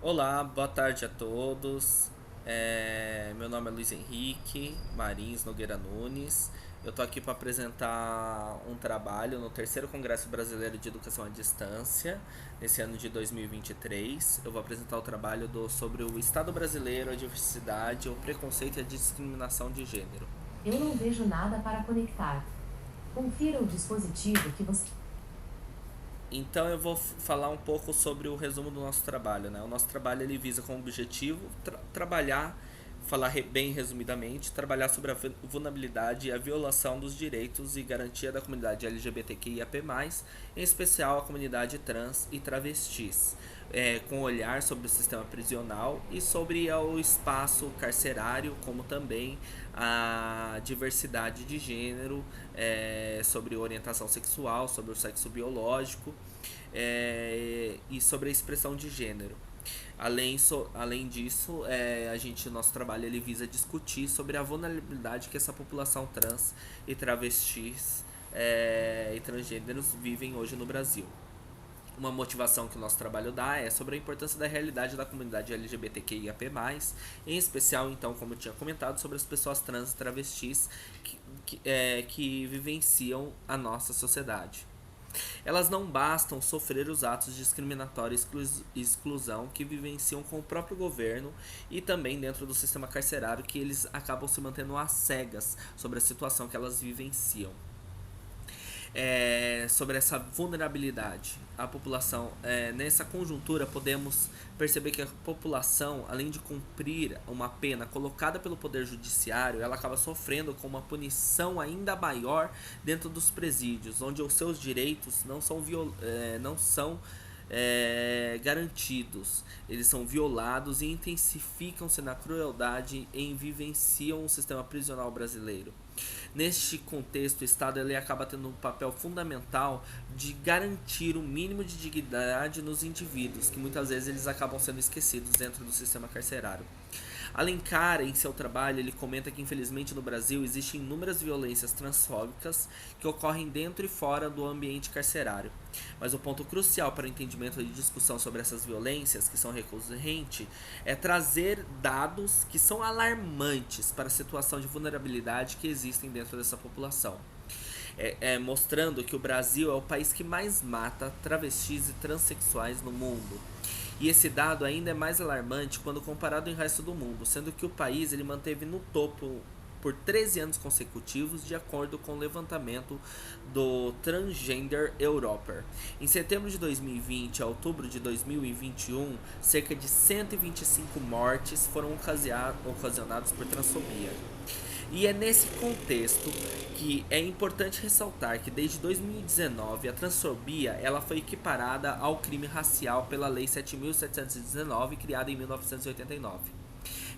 Olá, boa tarde a todos. Meu nome é Luiz Henrique Marins Nogueira Nunes. Eu estou aqui para apresentar um trabalho no terceiro Congresso Brasileiro de Educação à Distância, nesse ano de 2023. Eu vou apresentar o trabalho sobre o Estado brasileiro, a diversidade, o preconceito e a discriminação de gênero. Eu não vejo nada para conectar. Confira o dispositivo que você. Então eu vou falar um pouco sobre o resumo do nosso trabalho, né? O nosso trabalho ele visa como objetivo trabalhar, bem resumidamente, trabalhar sobre a vulnerabilidade e a violação dos direitos e garantia da comunidade LGBTQIAP+, em especial a comunidade trans e travestis, com olhar sobre o sistema prisional e sobre o espaço carcerário, como também a diversidade de gênero, sobre orientação sexual, sobre o sexo biológico, e sobre a expressão de gênero. Além disso, nosso trabalho ele visa discutir sobre a vulnerabilidade que essa população trans e travestis e transgêneros vivem hoje no Brasil. Uma motivação que o nosso trabalho dá é sobre a importância da realidade da comunidade LGBTQIAP+, em especial, então, como eu tinha comentado, sobre as pessoas trans e travestis que vivenciam a nossa sociedade. Elas não bastam sofrer os atos discriminatórios e exclusão que vivenciam com o próprio governo e também dentro do sistema carcerário, que eles acabam se mantendo às cegas sobre a situação que elas vivenciam. Sobre essa vulnerabilidade. A população, nessa conjuntura, podemos perceber que a população, além de cumprir uma pena colocada pelo Poder Judiciário, ela acaba sofrendo com uma punição ainda maior dentro dos presídios, onde os seus direitos não são garantidos. Eles são violados e intensificam-se na crueldade em vivenciam o sistema prisional brasileiro. Neste contexto, o Estado ele acaba tendo um papel fundamental de garantir o mínimo de dignidade nos indivíduos, que muitas vezes eles acabam sendo esquecidos dentro do sistema carcerário. Alencar, em seu trabalho, ele comenta que infelizmente no Brasil existem inúmeras violências transfóbicas que ocorrem dentro e fora do ambiente carcerário. Mas o ponto crucial para o entendimento e discussão sobre essas violências, que são recorrentes, é trazer dados que são alarmantes para a situação de vulnerabilidade que existem dentro dessa população. Mostrando que o Brasil é o país que mais mata travestis e transexuais no mundo. E esse dado ainda é mais alarmante quando comparado ao resto do mundo, sendo que o país ele manteve no topo por 13 anos consecutivos, de acordo com o levantamento do Transgender Europe. Em setembro de 2020 a outubro de 2021, cerca de 125 mortes foram ocasionadas por transfobia. E é nesse contexto que é importante ressaltar que desde 2019 a transfobia ela foi equiparada ao crime racial pela Lei 7.719, criada em 1989.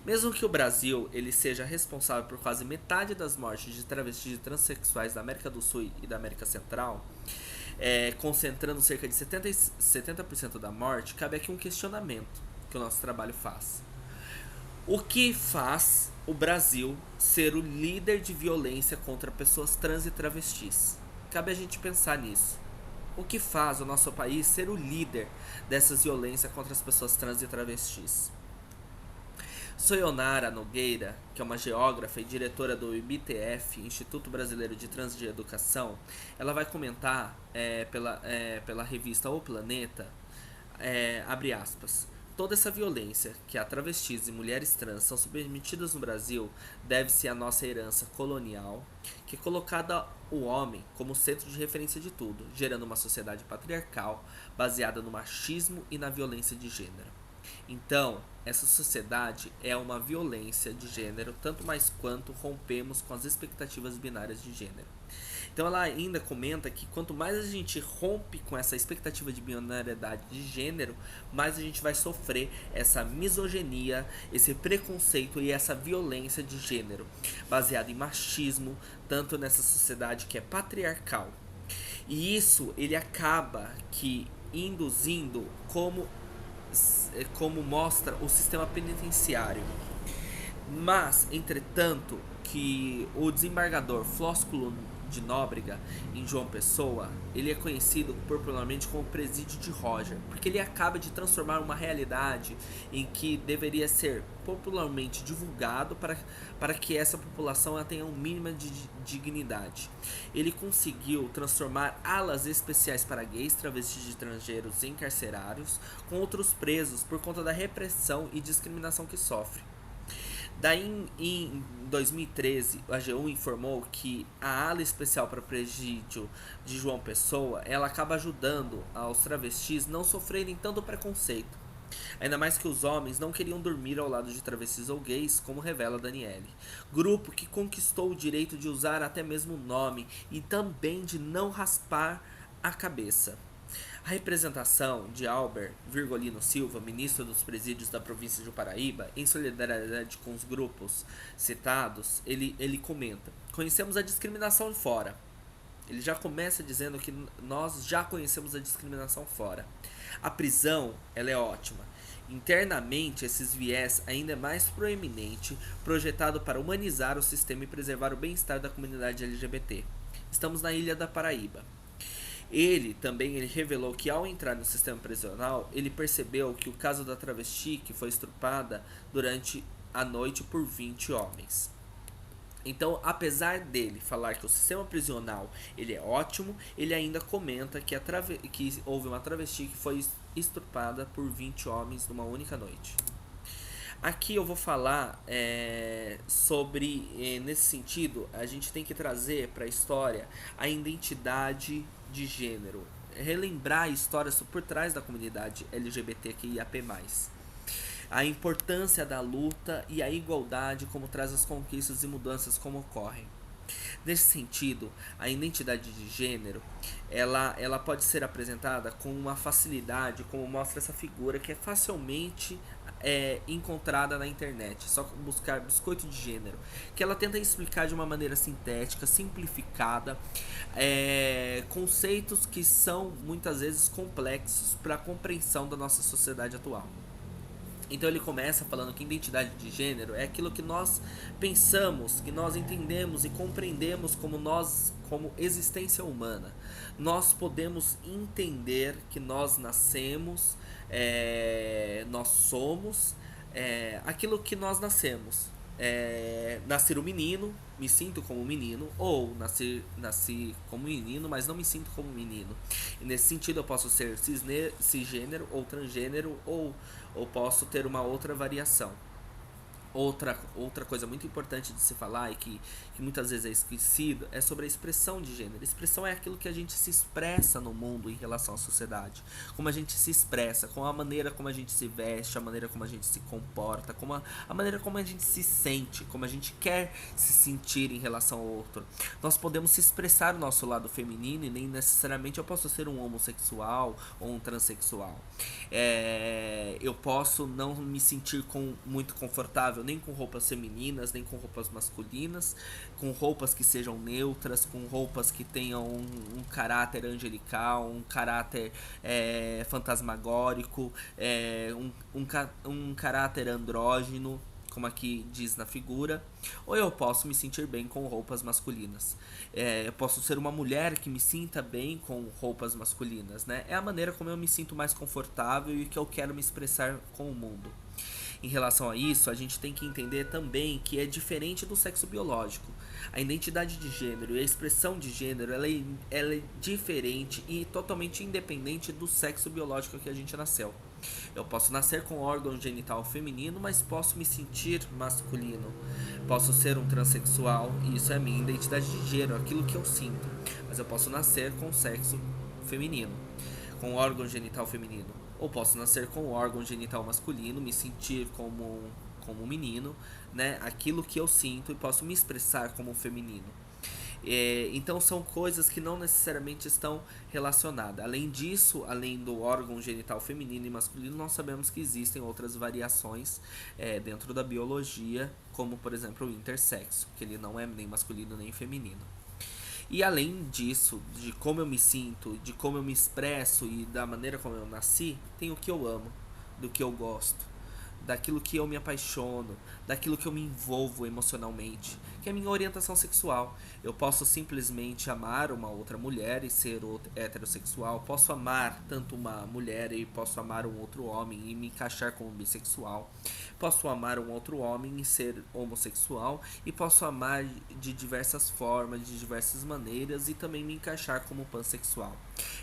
Mesmo que o Brasil ele seja responsável por quase metade das mortes de travestis e transexuais da América do Sul e da América Central, concentrando cerca de 70% da morte, cabe aqui um questionamento que o nosso trabalho faz. O que faz o Brasil ser o líder de violência contra pessoas trans e travestis? Cabe a gente pensar nisso. O que faz o nosso país ser o líder dessas violências contra as pessoas trans e travestis? Soyonara Nogueira, que é uma geógrafa e diretora do IBTF, Instituto Brasileiro de Trans de Educação, ela vai comentar pela revista O Planeta, abre aspas, toda essa violência que a travestis e mulheres trans são submetidas no Brasil deve-se à nossa herança colonial, que é colocada o homem como centro de referência de tudo, gerando uma sociedade patriarcal baseada no machismo e na violência de gênero. Então, essa sociedade é uma violência de gênero, tanto mais quanto rompemos com as expectativas binárias de gênero. Então ela ainda comenta que quanto mais a gente rompe com essa expectativa de binariedade de gênero, mais a gente vai sofrer essa misoginia, esse preconceito e essa violência de gênero, baseada em machismo, tanto nessa sociedade que é patriarcal. E isso ele acaba que induzindo como mostra o sistema penitenciário. Mas, entretanto, que o desembargador Flósculo de Nóbrega, em João Pessoa, ele é conhecido popularmente como Presídio de Roger, porque ele acaba de transformar uma realidade em que deveria ser popularmente divulgado para que essa população tenha um mínimo de dignidade. Ele conseguiu transformar alas especiais para gays, travestis de estrangeiros e encarcerários com outros presos por conta da repressão e discriminação que sofre. Daí, em 2013, a G1 informou que a ala especial para presídio de João Pessoa, ela acaba ajudando aos travestis não sofrerem tanto preconceito. Ainda mais que os homens não queriam dormir ao lado de travestis ou gays, como revela Daniele. Grupo que conquistou o direito de usar até mesmo o nome e também de não raspar a cabeça. A representação de Albert Virgolino Silva, ministro dos presídios da província de Paraíba, em solidariedade com os grupos citados, ele comenta: conhecemos a discriminação fora. Ele já começa dizendo que nós já conhecemos a discriminação fora. A prisão, ela é ótima. Internamente, esses viés ainda é mais proeminente, projetado para humanizar o sistema e preservar o bem-estar da comunidade LGBT. Estamos na ilha da Paraíba. Ele revelou que ao entrar no sistema prisional, ele percebeu que o caso da travesti que foi estuprada durante a noite por 20 homens. Então, apesar dele falar que o sistema prisional ele é ótimo, ele ainda comenta que, que houve uma travesti que foi estuprada por 20 homens numa única noite. Aqui eu vou falar sobre, nesse sentido, a gente tem que trazer para a história a identidade de gênero, relembrar a história por trás da comunidade LGBTQIAP+. A importância da luta e a igualdade como traz as conquistas e mudanças como ocorrem. Nesse sentido, a identidade de gênero, ela pode ser apresentada com uma facilidade, como mostra essa figura que é facilmente encontrada na internet. Só buscar biscoito de gênero, que ela tenta explicar de uma maneira sintética, simplificada, conceitos que são muitas vezes complexos para a compreensão da nossa sociedade atual. Então ele começa falando que identidade de gênero é aquilo que nós pensamos, que nós entendemos e compreendemos como existência humana. Nós podemos entender que nós nascemos, nós somos aquilo que nós nascemos. Nascer um menino, me sinto como um menino, ou nasci como menino, mas não me sinto como menino. E nesse sentido eu posso ser cisgênero ou transgênero, ou posso ter uma outra variação. Outra coisa muito importante de se falar e que muitas vezes é esquecido é sobre a expressão de gênero. Expressão é aquilo que a gente se expressa no mundo em relação à sociedade. Como a gente se expressa, com a maneira como a gente se veste, a maneira como a gente se comporta, a maneira como a gente se sente, como a gente quer se sentir em relação ao outro. Nós podemos se expressar o nosso lado feminino e nem necessariamente eu posso ser um homossexual ou um transexual. Eu posso não me sentir muito confortável nem com roupas femininas, nem com roupas masculinas, com roupas que sejam neutras, com roupas que tenham um caráter angelical, um caráter fantasmagórico, um caráter andrógeno, como aqui diz na figura, ou eu posso me sentir bem com roupas masculinas. Eu posso ser uma mulher que me sinta bem com roupas masculinas, né? É a maneira como eu me sinto mais confortável e que eu quero me expressar com o mundo. Em relação a isso, a gente tem que entender também que é diferente do sexo biológico. A identidade de gênero e a expressão de gênero ela é diferente e totalmente independente do sexo biológico que a gente nasceu. Eu posso nascer com órgão genital feminino, mas posso me sentir masculino. Posso ser um transexual e isso é a minha identidade de gênero, aquilo que eu sinto. Mas eu posso nascer com sexo feminino, com órgão genital feminino. Ou posso nascer com órgão genital masculino, me sentir como um menino, né? Aquilo que eu sinto e posso me expressar como um feminino. Então são coisas que não necessariamente estão relacionadas. Além disso, além do órgão genital feminino e masculino, nós sabemos que existem outras variações dentro da biologia, como por exemplo o intersexo, que ele não é nem masculino nem feminino. E além disso, de como eu me sinto, de como eu me expresso e da maneira como eu nasci, tem o que eu amo, do que eu gosto, daquilo que eu me apaixono, daquilo que eu me envolvo emocionalmente, que é a minha orientação sexual. Eu posso simplesmente amar uma outra mulher e ser heterossexual, posso amar tanto uma mulher e posso amar um outro homem e me encaixar como bissexual, posso amar um outro homem e ser homossexual, e posso amar de diversas formas, de diversas maneiras, e também me encaixar como pansexual.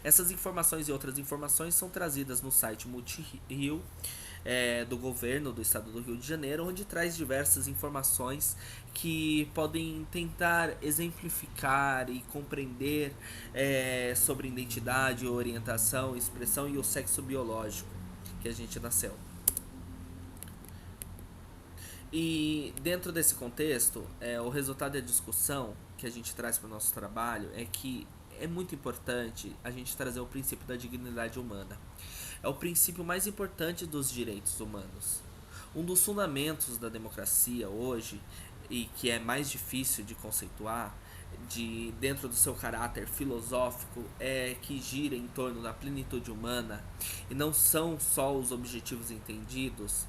Essas informações e outras informações são trazidas no site Multirio, do governo do estado do Rio de Janeiro, onde traz diversas informações que podem tentar exemplificar e compreender sobre identidade, orientação, expressão e o sexo biológico que a gente nasceu. E dentro desse contexto, o resultado da discussão que a gente traz para o nosso trabalho é que é muito importante a gente trazer o princípio da dignidade humana. É o princípio mais importante dos direitos humanos. Um dos fundamentos da democracia hoje, e que é mais difícil de conceituar, dentro do seu caráter filosófico, é que gira em torno da plenitude humana, e não são só os objetivos entendidos,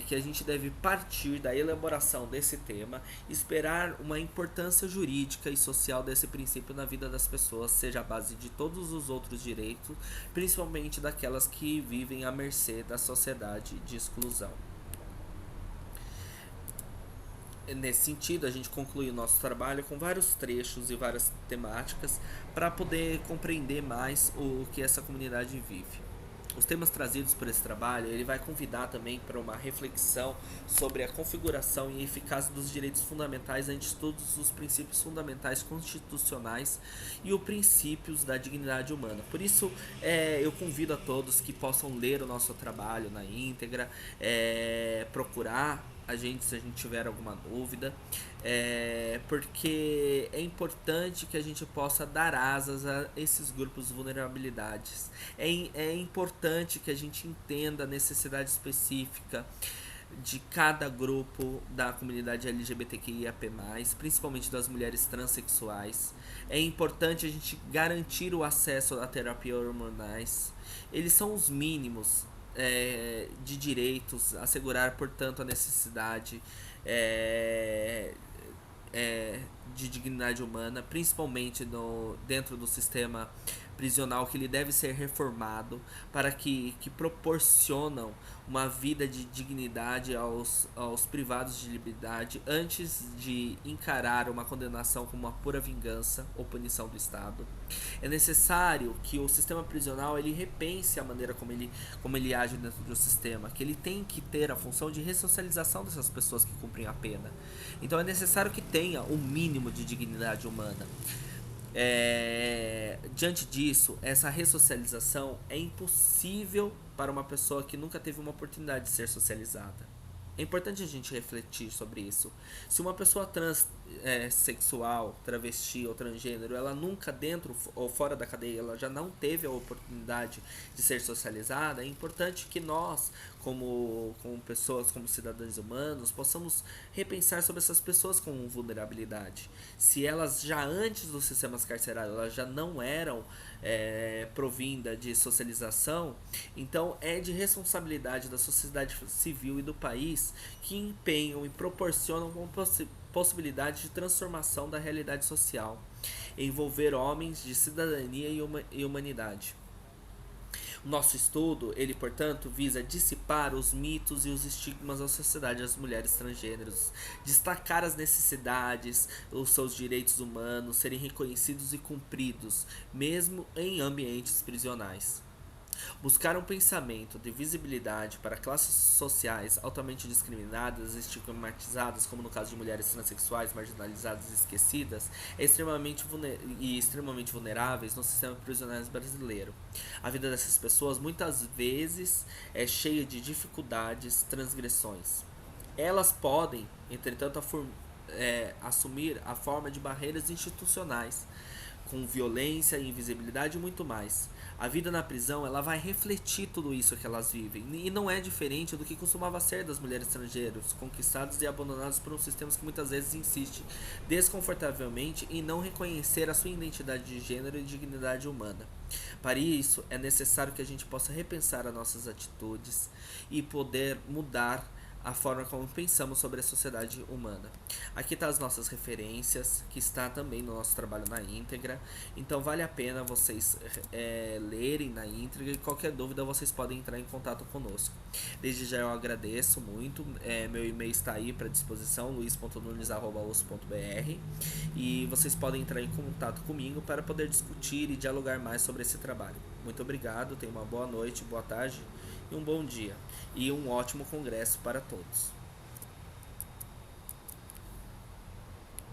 que a gente deve partir da elaboração desse tema, esperar uma importância jurídica e social desse princípio na vida das pessoas, seja a base de todos os outros direitos, principalmente daquelas que vivem à mercê da sociedade de exclusão. Nesse sentido, a gente conclui o nosso trabalho com vários trechos e várias temáticas para poder compreender mais o que essa comunidade vive. Os temas trazidos por esse trabalho, ele vai convidar também para uma reflexão sobre a configuração e eficácia dos direitos fundamentais ante todos os princípios fundamentais constitucionais e os princípios da dignidade humana. Por isso, eu convido a todos que possam ler o nosso trabalho na íntegra, procurar a gente se a gente tiver alguma dúvida, porque é importante que a gente possa dar asas a esses grupos de vulnerabilidades. É importante que a gente entenda a necessidade específica de cada grupo da comunidade LGBTQIAP+, principalmente das mulheres transexuais. É importante a gente garantir o acesso a terapias hormonais. Eles são os mínimos de direitos, assegurar, portanto, a necessidade de dignidade humana, principalmente dentro do sistema prisional, que ele deve ser reformado para que proporcionam uma vida de dignidade aos privados de liberdade, antes de encarar uma condenação como uma pura vingança ou punição do Estado. É necessário que o sistema prisional ele repense a maneira como ele age dentro do sistema, que ele tem que ter a função de ressocialização dessas pessoas que cumprem a pena. Então é necessário que tenha um mínimo de dignidade humana. Diante disso, essa ressocialização é impossível para uma pessoa que nunca teve uma oportunidade de ser socializada. É importante a gente refletir sobre isso. Se uma pessoa transexual, travesti ou transgênero, ela nunca dentro ou fora da cadeia, ela já não teve a oportunidade de ser socializada, é importante que nós, como pessoas, como cidadãos humanos, possamos repensar sobre essas pessoas com vulnerabilidade. Se elas já antes dos sistemas carcerários, elas já não eram provinda de socialização, então é de responsabilidade da sociedade civil e do país que empenham e proporcionam uma possibilidade de transformação da realidade social, envolver homens de cidadania e humanidade. O nosso estudo, ele, portanto, visa dissipar os mitos e os estigmas da sociedade das mulheres transgêneros, destacar as necessidades, os seus direitos humanos serem reconhecidos e cumpridos, mesmo em ambientes prisionais. Buscar um pensamento de visibilidade para classes sociais altamente discriminadas e estigmatizadas, como no caso de mulheres transexuais marginalizadas e esquecidas, extremamente vulneráveis no sistema prisional brasileiro. A vida dessas pessoas muitas vezes é cheia de dificuldades, transgressões. Elas podem, entretanto, assumir a forma de barreiras institucionais, com violência, invisibilidade e muito mais. A vida na prisão, ela vai refletir tudo isso que elas vivem, e não é diferente do que costumava ser das mulheres estrangeiras, conquistadas e abandonadas por um sistema que muitas vezes insiste desconfortavelmente em não reconhecer a sua identidade de gênero e dignidade humana. Para isso, é necessário que a gente possa repensar as nossas atitudes e poder mudar a forma como pensamos sobre a sociedade humana. Aqui tá as nossas referências, que está também no nosso trabalho na íntegra. Então vale a pena vocês lerem na íntegra, e qualquer dúvida vocês podem entrar em contato conosco. Desde já eu agradeço muito. Meu e-mail está aí para disposição, luis.nunes@osso.br, e vocês podem entrar em contato comigo para poder discutir e dialogar mais sobre esse trabalho. Muito obrigado, tenham uma boa noite, boa tarde e um bom dia. E um ótimo congresso para todos.